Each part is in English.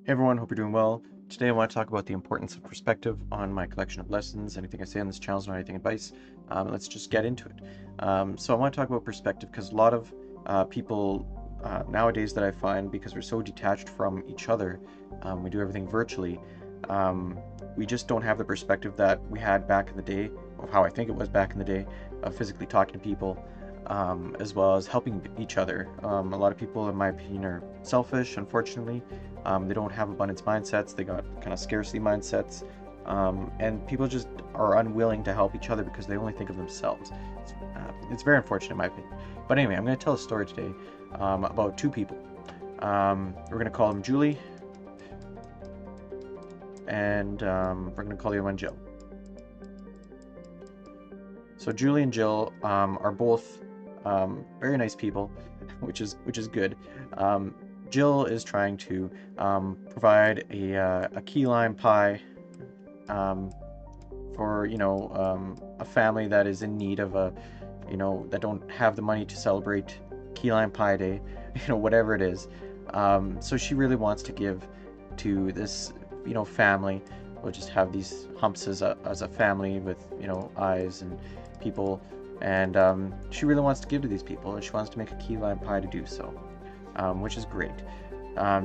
Hey everyone, hope you're doing well. Today I want to talk about the importance of perspective on my collection of lessons. Anything I say on this channel is not anything advice. Let's just get into it. So I want to talk about perspective because a lot of people nowadays that I find, because we're so detached from each other, we do everything virtually. Um, we just don't have the perspective that we had back in the day, of how I think it was back in the day, of physically talking to people, as well as helping each other. A lot of people, in my opinion, are selfish, unfortunately. They don't have abundance mindsets. They got kind of scarcity mindsets. And people just are unwilling to help each other because they only think of themselves. It's very unfortunate, in my opinion. But anyway, I'm going to tell a story today about two people. We're going to call them Julie, and we're going to call the other one Jill. So Julie and Jill are both very nice people, which is good. Jill is trying to provide a key lime pie um, for a family that is in need of that don't have the money to celebrate key lime pie day, whatever it is. So she really wants to give to this family. We'll just have these humps as a family with eyes and people, and she really wants to give to these people, and she wants to make a key lime pie to do so, which is great.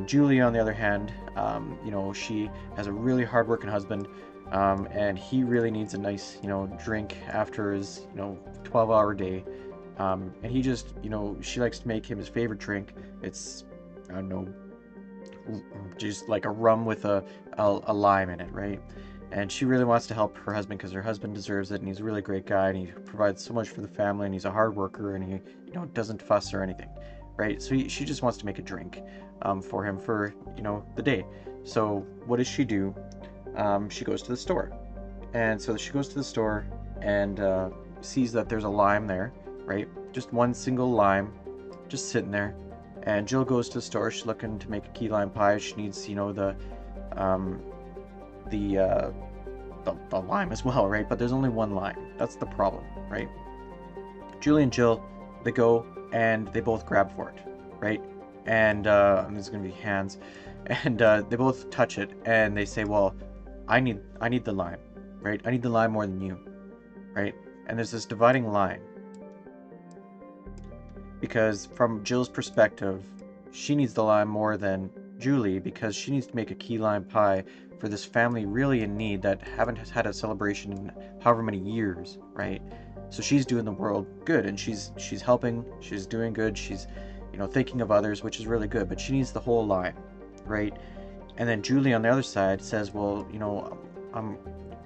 Julie, on the other hand, she has a really hardworking husband, and he really needs a nice, drink after his, 12-hour day. And he just, she likes to make him his favorite drink. It's, I don't know, just like a rum with a lime in it, right? And she really wants to help her husband because her husband deserves it, and he's a really great guy, and he provides so much for the family, and he's a hard worker, and he, doesn't fuss or anything, right? So she just wants to make a drink for him for, the day. So what does she do? She goes to the store. And so she goes to the store and sees that there's a lime there, right? Just one single lime, just sitting there. And Jill goes to the store. She's looking to make a key lime pie. She needs, um, the, uh, the lime as well, right? But there's only one lime. That's the problem, right? Julie and Jill, they go and they both grab for it, right? And there's gonna be hands, and they both touch it, and they say, "Well, I need the lime, right? I need the lime more than you, right?" And there's this dividing line because from Jill's perspective, she needs the lime more than Julie because she needs to make a key lime pie for this family really in need that haven't had a celebration in however many years, right? So she's doing the world good, and she's helping, she's doing good, she's thinking of others, which is really good, but she needs the whole lime, right? And then Julie on the other side says, well,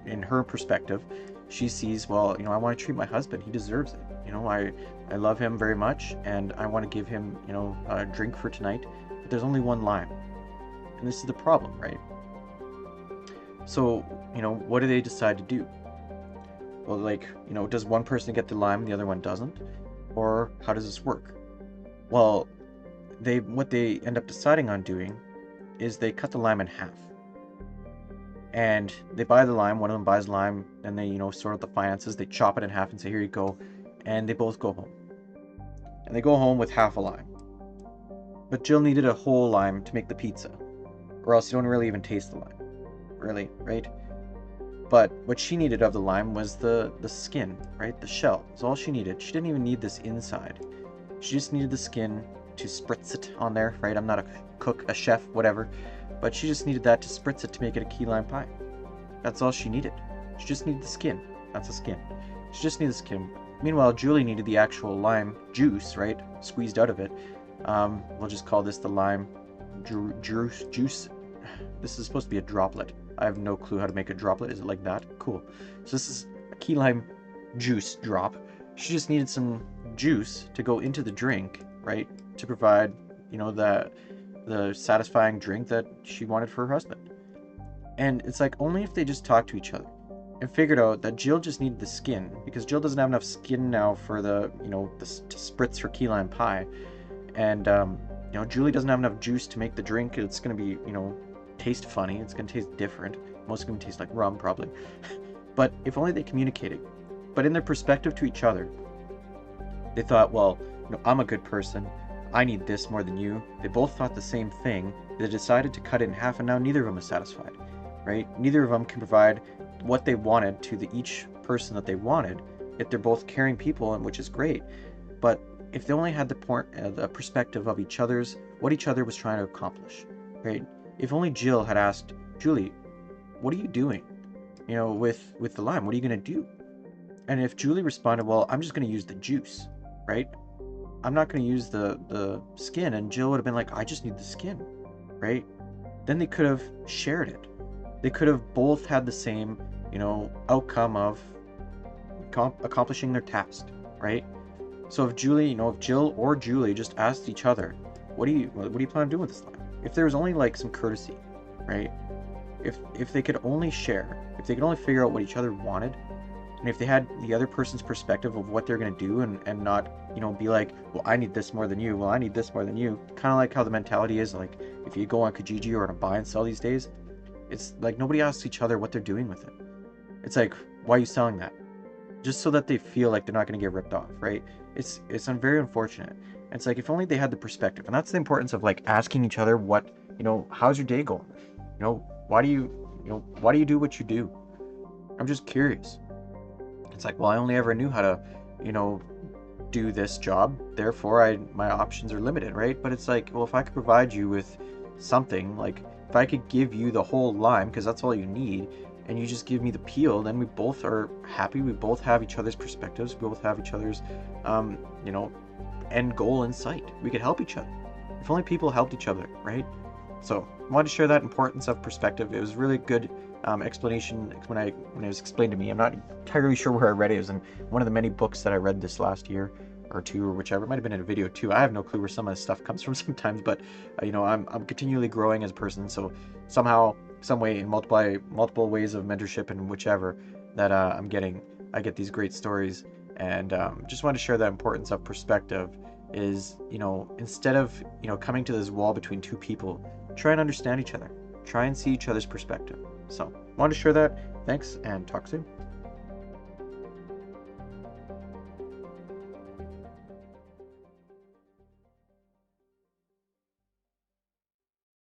in her perspective, she sees, well, I want to treat my husband. He deserves it. I love him very much, and I want to give him, a drink for tonight. But there's only one lime, and this is the problem, right? So, what do they decide to do? Well, like, does one person get the lime and the other one doesn't? Or how does this work? Well, what they end up deciding on doing is they cut the lime in half. And they buy the lime, one of them buys lime, and they, sort out the finances, they chop it in half and say, here you go. And they both go home. And they go home with half a lime. But Jill needed a whole lime to make the pizza, or else you don't really even taste the lime. Really, right? But what she needed of the lime was the skin, right? The shell. That's all she needed. She didn't even need this inside. She just needed the skin to spritz it on there, right? I'm not a cook, a chef, whatever. But she just needed that to spritz it to make it a key lime pie. That's all she needed. She just needed the skin. That's the skin. She just needed the skin. Meanwhile, Julie needed the actual lime juice, right? Squeezed out of it. We'll just call this the lime juice. This is supposed to be a droplet. I have no clue how to make a droplet. Is it like that? Cool. So this is a key lime juice drop. She just needed some juice to go into the drink, right? To provide, the satisfying drink that she wanted for her husband. And it's like only if they just talked to each other and figured out that Jill just needed the skin because Jill doesn't have enough skin now for the to spritz her key lime pie, and Julie doesn't have enough juice to make the drink. It's gonna be taste funny. It's gonna taste different. Most gonna taste like rum probably. But if only they communicated. But in their perspective to each other, they thought, well, I'm a good person. I need this more than you. They both thought the same thing. They decided to cut it in half, and now neither of them is satisfied, right? Neither of them can provide what they wanted to each person that they wanted, yet they're both caring people, and which is great. But if they only had the perspective of what each other was trying to accomplish, right? If only Jill had asked, Julie, what are you doing? With the lime, what are you gonna do? And if Julie responded, well, I'm just gonna use the juice, right? I'm not gonna use the skin, and Jill would have been like, I just need the skin, right? Then they could have shared it. They could have both had the same, outcome of accomplishing their task, right? So if Jill or Julie just asked each other, what do you plan on doing with this lime? If there was only like some courtesy, right? If they could only share, if they could only figure out what each other wanted, and if they had the other person's perspective of what they're going to do, and not, be like, well, I need this more than you, well, I need this more than you, kind of like how the mentality is, like, if you go on Kijiji or on a buy and sell these days, it's like nobody asks each other what they're doing with it. It's like, why are you selling that? Just so that they feel like they're not going to get ripped off, right? It's very unfortunate. And it's like, if only they had the perspective. And that's the importance of like asking each other how's your day going? Why do you do what you do? I'm just curious. It's like, well, I only ever knew how to, do this job, therefore my options are limited, right? But it's like, well, if I could provide you with something, like if I could give you the whole lime, because that's all you need, and you just give me the peel, then we both are happy. We both have each other's perspectives. We both have each other's, end goal in sight. We could help each other. If only people helped each other, right? So I wanted to share that importance of perspective. It was really good explanation when it was explained to me. I'm not entirely sure where I read it. It was in one of the many books that I read this last year or two, or whichever. It might have been in a video too. I have no clue where some of this stuff comes from sometimes, but I'm continually growing as a person. So somehow, some way, in multiple ways of mentorship and whichever that I get these great stories, and just want to share that importance of perspective. Is instead of coming to this wall between two people, try and understand each other. Try and see each other's perspective. So, wanted to share that. Thanks, and talk soon.